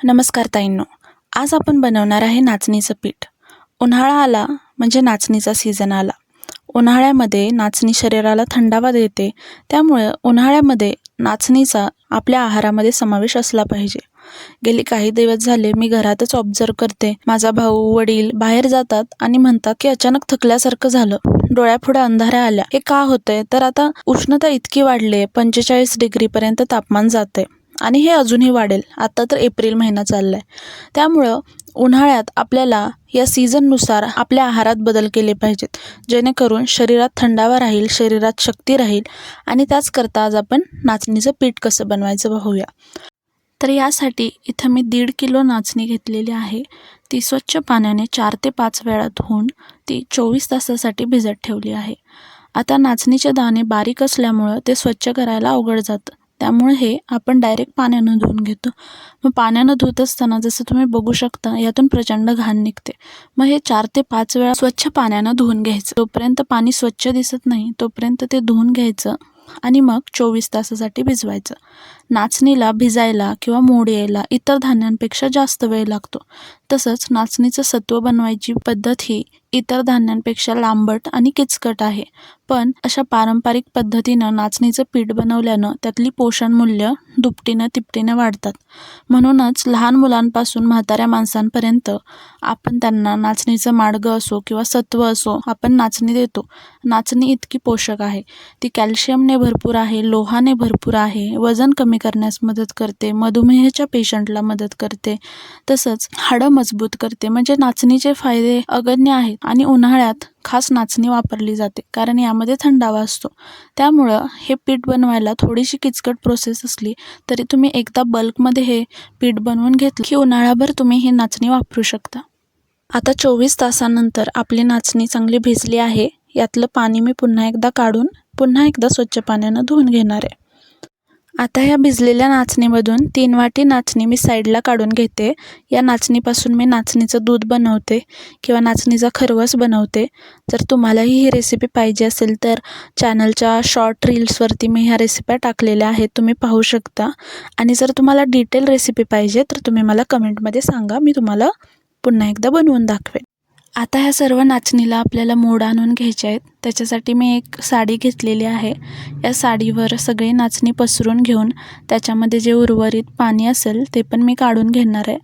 नमस्कार ताईंनो, आज आपण बनवणार आहे नाचणीचं पीठ। उन्हाळा आला म्हणजे नाचणीचा सीझन आला। उन्हाळ्यामध्ये नाचणी शरीराला थंडावा देते, त्यामुळे उन्हाळ्यामध्ये नाचणीचा आपल्या आहारामध्ये समावेश असला पाहिजे। गेली काही दिवस झाले मी घरातच ऑब्झर्व करते, माझा भाऊ वडील बाहेर जातात आणि म्हणतात की अचानक थकल्यासारखं झालं, डोळ्यापुढे अंधाऱ्या आल्या। हे का होतंय तर आता उष्णता इतकी वाढली, 45 डिग्री पर्यंत तापमान जाते आणि हे अजूनही वाढेल। आता तर एप्रिल महिना चाललाय, त्यामुळं उन्हाळ्यात आपल्याला या सीझननुसार आपल्या आहारात बदल केले पाहिजेत, जेणेकरून शरीरात थंडावा राहील, शरीरात शक्ती राहील। आणि त्याचकरता आज आपण नाचणीचं पीठ कसं बनवायचं पाहूया। तर यासाठी इथं मी 1.5 किलो नाचणी घेतलेली आहे। ती स्वच्छ पाण्याने 4 ते 5 वेळा धुवून ती 24 तासासाठी भिजत ठेवली आहे। आता नाचणीचे दाणे बारीक असल्यामुळं ते स्वच्छ करायला अवघड जातं, त्यामुळे हे आपण डायरेक्ट पाण्यानं धुवून घेतो। मग पाण्यानं धुत असताना जसं तुम्ही बघू शकता, यातून प्रचंड घाण निघते। मग हे 4 ते 5 वेळा स्वच्छ पाण्यानं धुवून घ्यायचं। जोपर्यंत पाणी स्वच्छ दिसत नाही तोपर्यंत ते धुवून घ्यायचं आणि मग 24 तासासाठी भिजवायचं। नाचणीला भिजायला किंवा मोड यायला इतर धान्यांपेक्षा जास्त वेळ लागतो। तसंच नाचणीचं सत्व बनवायची पद्धत ही इतर धान्यांपेक्षा लांबट आणि किचकट आहे, पण अशा पारंपरिक पद्धतीनं नाचणीचं पीठ बनवल्यानं त्यातली पोषण मूल्य दुपटीनं तिपटीनं वाढतात। म्हणूनच लहान मुलांपासून म्हाताऱ्या माणसांपर्यंत आपण त्यांना नाचणीचं माडगं असो किंवा सत्व असो आपण नाचणी देतो। नाचणी इतकी पोषक आहे, ती कॅल्शियमने भरपूर आहे, लोहाने भरपूर आहे, वजन कमी करण्यास मदत करते, मधुमेहाच्या पेशंटला मदत करते, तसंच हाडं मजबूत करते। म्हणजे नाचणीचे फायदे अगण्य आहेत आणि उन्हाळ्यात खास नाचणी वापरली जाते, कारण यामध्ये थंडावा असतो। त्यामुळं हे पीठ बनवायला थोडीशी किचकट प्रोसेस असली तरी तुम्ही एकदा बल्कमध्ये हे पीठ बनवून घेतलं की उन्हाळाभर तुम्ही ही नाचणी वापरू शकता। आता 24 तासानंतर आपली नाचणी चांगली भिजली आहे। यातलं पाणी मी पुन्हा एकदा काढून पुन्हा एकदा स्वच्छ पाण्यानं धुवून घेणार आहे। आता ह्या भिजलेल्या नाचणीमधून 3 वाटी नाचणी मी साईडला काढून घेते। या नाचणीपासून मी नाचणीचं दूध बनवते किंवा नाचणीचा खरवस बनवते। जर तुम्हालाही ही रेसिपी पाहिजे असेल तर चॅनलच्या शॉर्ट रील्सवरती मी ह्या रेसिप्या टाकलेल्या आहेत, तुम्ही पाहू शकता। आणि जर तुम्हाला डिटेल रेसिपी पाहिजे तर तुम्ही मला कमेंटमध्ये सांगा, मी तुम्हाला पुन्हा एकदा बनवून दाखवेन। आता ह्या सर्व नाचणीला आपल्याला मोड आणून घ्यायचे आहेत। त्याच्यासाठी मी एक साडी घेतलेली आहे। या साडीवर सगळी नाचणी पसरून घेऊन त्याच्यामध्ये जे उर्वरित पाणी असेल ते पण मी काढून घेणार आहे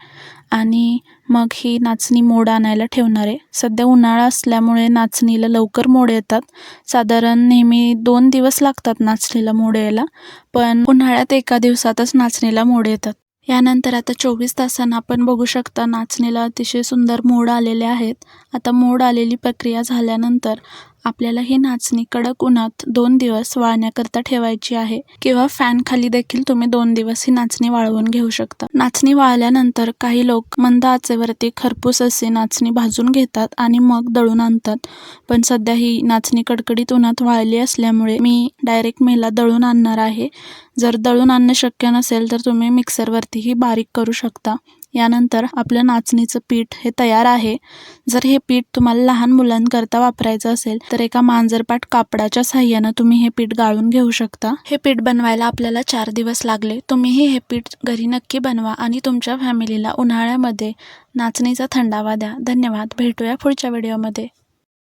आणि मग ही नाचणी मोड आणायला ठेवणार आहे। सध्या उन्हाळा असल्यामुळे नाचणीला लवकर मोड येतात, साधारण नेहमी 2 दिवस लागतात नाचणीला मोड यायला, पण उन्हाळ्यात एका दिवसातच नाचणीला मोड येतात। यानंतर आता 24 तासांना आपण बघू शकता नाचणीला अतिशय सुंदर मोड आलेले आहेत। आता मोड आलेली प्रक्रिया झाल्यानंतर आपल्याला ही नाचणी कडक उन्हात 2 दिवस वाळण्याकरता ठेवायची आहे, किंवा फॅन खाली देखील तुम्ही 2 दिवस ही नाचणी वाळवून घेऊ शकता। नाचणी वाळल्यानंतर काही लोक मंद आचेवरती खरपूस असे नाचणी भाजून घेतात आणि मग दळून आणतात, पण सध्या ही नाचणी कडकडीत उन्हात वाळली असल्यामुळे मी डायरेक्ट मेला दळून आणणार आहे। जर दळून आणणं शक्य नसेल तर तुम्ही मिक्सरवरतीही बारीक करू शकता। यानंतर आपलं नाचणीचं पीठ हे तयार आहे। जर हे पीठ तुम्हाला लहान मुलांकरता वापरायचं असेल तर एका मांजरपाट कापडाच्या साहाय्यानं तुम्ही हे पीठ गाळून घेऊ शकता। हे पीठ बनवायला आपल्याला 4 दिवस लागले। तुम्हीही हे पीठ घरी नक्की बनवा आणि तुमच्या फॅमिलीला उन्हाळ्यामध्ये नाचणीचा थंडावा द्या। धन्यवाद, भेटूया पुढच्या व्हिडिओमध्ये।